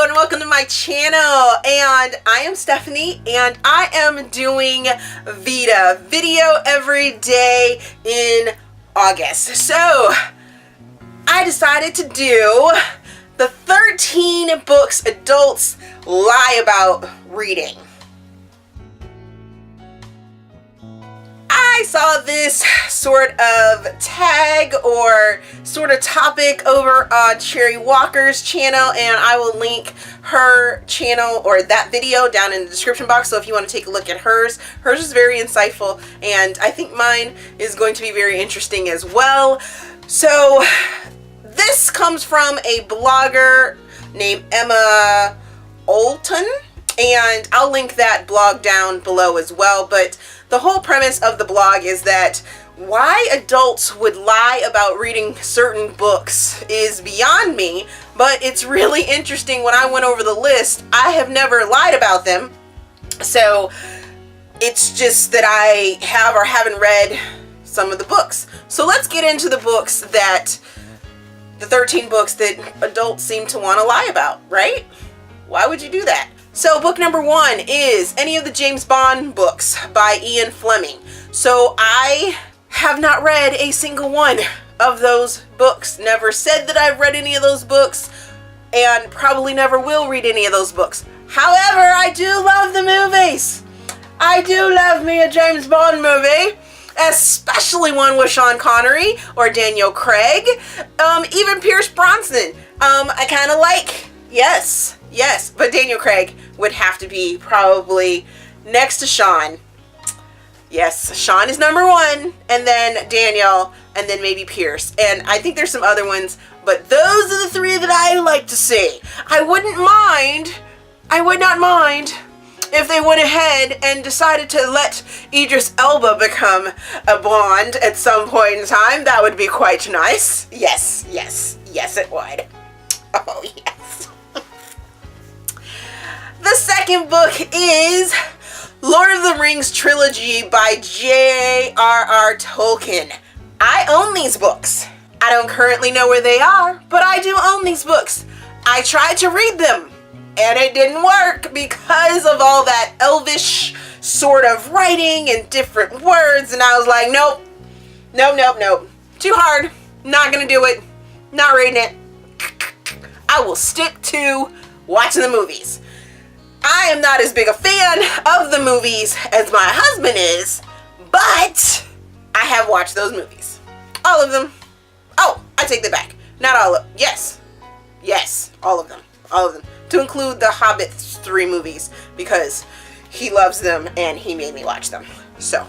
and welcome to my channel. And I am Stephanie, and I am doing VEDA, video every day in August. So I decided to do the 13 books adults lie about reading. I saw this sort of tag or sort of topic over on Cherry Walker's channel, and I will link her channel or that video down in the description box. So if you want to take a look at hers is very insightful, and I think mine is going to be very interesting as well. So this comes from a blogger named Emma Olton, and I'll link that blog down below as well. But the whole premise of the blog is that why adults would lie about reading certain books is beyond me, but it's really interesting. When I went over the list, I have never lied about them. So it's just that I have or haven't read some of the books. So let's get into the books that, the 13 books that adults seem to want to lie about, right? Why would you do that? So book number 1 is any of the James Bond books by Ian Fleming. So I have not read a single one of those books. Never said that I've read any of those books, and probably never will read any of those books. However, I do love the movies. I do love me a James Bond movie, especially one with Sean Connery or Daniel Craig, even Pierce Brosnan. I kind of like, yes, but Daniel Craig would have to be probably next to Sean. Yes, Sean is number 1, and then Daniel, and then maybe Pierce. And I think there's some other ones, but those are the 3 that I like to see. I would not mind if they went ahead and decided to let Idris Elba become a Bond at some point in time. That would be quite nice. Yes, it would. Oh, yes. The second book is Lord of the Rings trilogy by JRR Tolkien. I own these books. I don't currently know where they are, but I do own these books. I tried to read them, and it didn't work because of all that elvish sort of writing and different words, and I was like, nope. Too hard. Not gonna do it. Not reading it. I will stick to watching the movies. I am not as big a fan of the movies as my husband is, but I have watched those movies. All of them. Oh, I take that back. Not all of them. Yes, all of them. All of them. To include the Hobbit 3 movies, because he loves them and he made me watch them. So,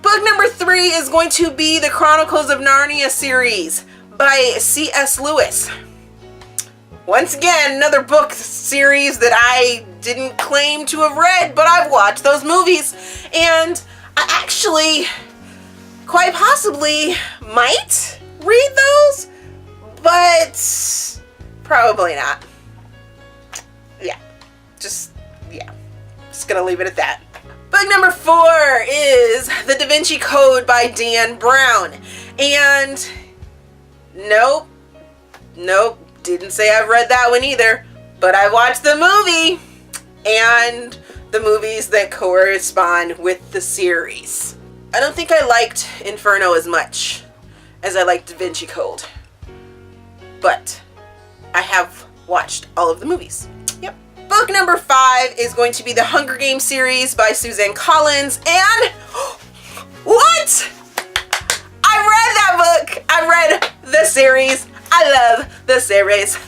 book number 3 is going to be the Chronicles of Narnia series by C.S. Lewis. Once again, another book series that I didn't claim to have read, but I've watched those movies, and I actually quite possibly might read those, but probably not. Just gonna leave it at that. Book number 4 is The Da Vinci Code by Dan Brown, and nope, didn't say I've read that one either, but I watched the movie and the movies that correspond with the series. I don't think I liked Inferno as much as I liked Da Vinci Code, but I have watched all of the movies. Yep. Book number 5 is going to be the Hunger Games series by Suzanne Collins, and what? I read that book. I read the series. I love the series.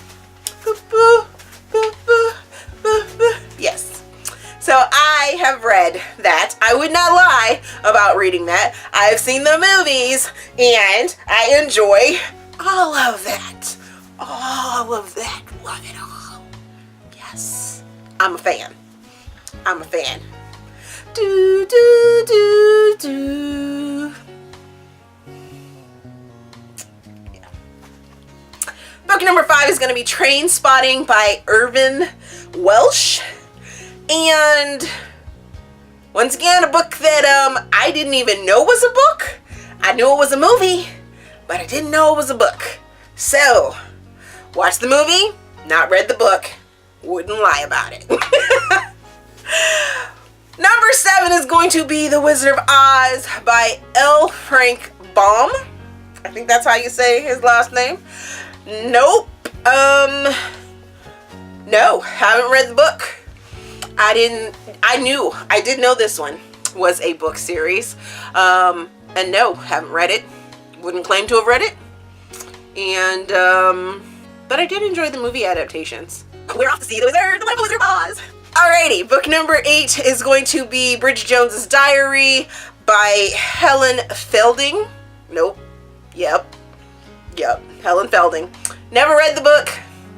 Yes. So I have read that. I would not lie about reading that. I've seen the movies, and I enjoy all of that. All of that. Love it all. Yes. I'm a fan. Do. Book number 5 is going to be Trainspotting by Irvine, Welsh. And once again, a book that I didn't even know was a book. I knew it was a movie, but I didn't know it was a book. So, watched the movie, not read the book. Wouldn't lie about it. Number 7 is going to be The Wizard of Oz by L. Frank Baum. I think that's how you say his last name. Nope. No, haven't read the book. I did know this one was a book series. And no, haven't read it. Wouldn't claim to have read it. And, but I did enjoy the movie adaptations. We're off to see The Wizard of Oz. Alrighty, book number 8 is going to be Bridget Jones's Diary by Helen Felding. Nope. Yep. Helen Felding. Never read the book.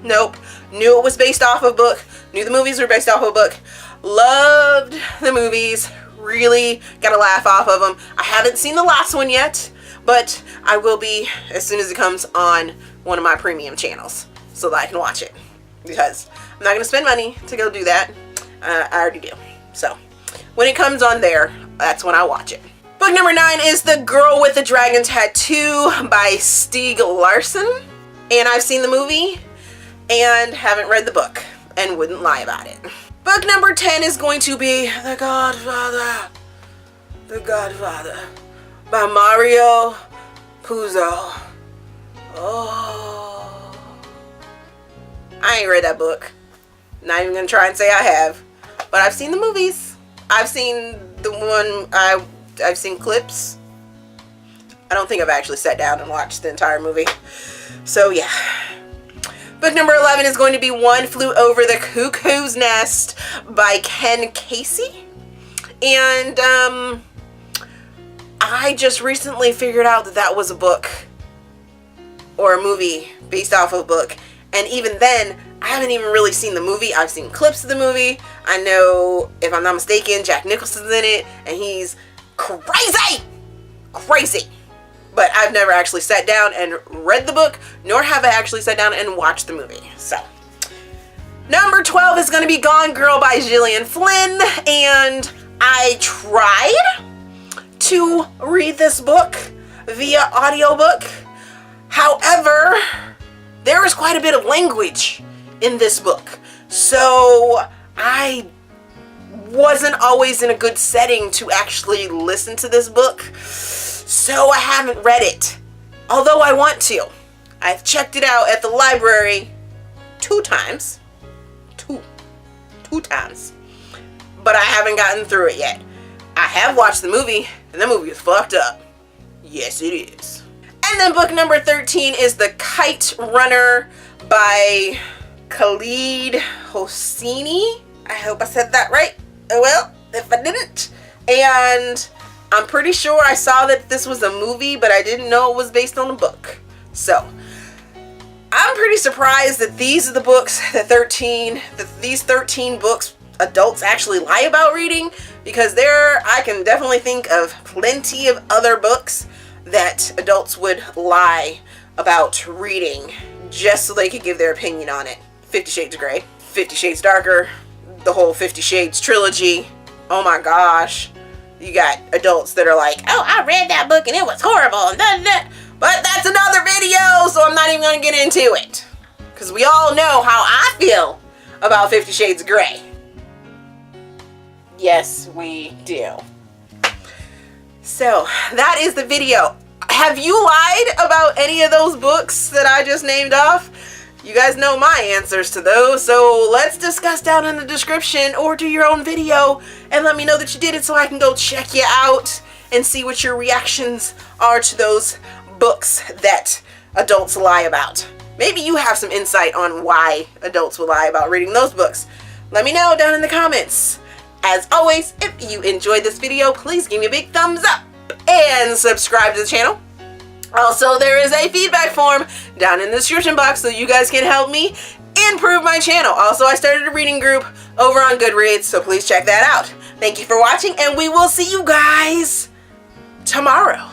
Nope. Knew it was based off of a book. Knew the movies were based off of a book. Loved the movies. Really got a laugh off of them. I haven't seen the last one yet, but I will be as soon as it comes on one of my premium channels so that I can watch it. Because I'm not going to spend money to go do that. I already do. So when it comes on there, that's when I watch it. Book number 9 is The Girl with the Dragon Tattoo by Stieg Larsson. And I've seen the movie and haven't read the book and wouldn't lie about it. Book number 10 is going to be The Godfather. The Godfather by Mario Puzo. Oh. I ain't read that book. Not even gonna try and say I have. But I've seen the movies. I've seen the one, I've seen clips. I don't think I've actually sat down and watched the entire movie. So yeah. Book number 11 is going to be One Flew Over the Cuckoo's Nest by Kesey. And I just recently figured out that that was a book or a movie based off of a book. And even then, I haven't even really seen the movie. I've seen clips of the movie. I know, if I'm not mistaken, Jack Nicholson's in it, and he's crazy! Crazy! But I've never actually sat down and read the book, nor have I actually sat down and watched the movie. So, number 12 is going to be Gone Girl by Gillian Flynn, and I tried to read this book via audiobook. However, there is quite a bit of language in this book, so I wasn't always in a good setting to actually listen to this book, so I haven't read it, although I want to. I've checked it out at the library 2 times, two times, but I haven't gotten through it yet. I have watched the movie, and the movie is fucked up. Yes, it is. And then book number 13 is The Kite Runner by Khaled Hosseini. I hope I said that right. Oh well, if I didn't. And I'm pretty sure I saw that this was a movie, but I didn't know it was based on a book. So, I'm pretty surprised that these are the books, these 13 books adults actually lie about reading, because I can definitely think of plenty of other books that adults would lie about reading just so they could give their opinion on it. 50 Shades of Grey, 50 Shades Darker, the whole 50 Shades trilogy. Oh my gosh. You got adults that are like, oh, I read that book and it was horrible. But that's another video, so I'm not even going to get into it. Because we all know how I feel about 50 Shades of Grey. Yes, we do. So, that is the video. Have you lied about any of those books that I just named off? You guys know my answers to those, so let's discuss down in the description, or do your own video and let me know that you did it so I can go check you out and see what your reactions are to those books that adults lie about. Maybe you have some insight on why adults will lie about reading those books. Let me know down in the comments. As always, if you enjoyed this video, please give me a big thumbs up and subscribe to the channel. Also, there is a feedback form down in the description box so you guys can help me improve my channel. Also, I started a reading group over on Goodreads, so please check that out. Thank you for watching, and we will see you guys tomorrow.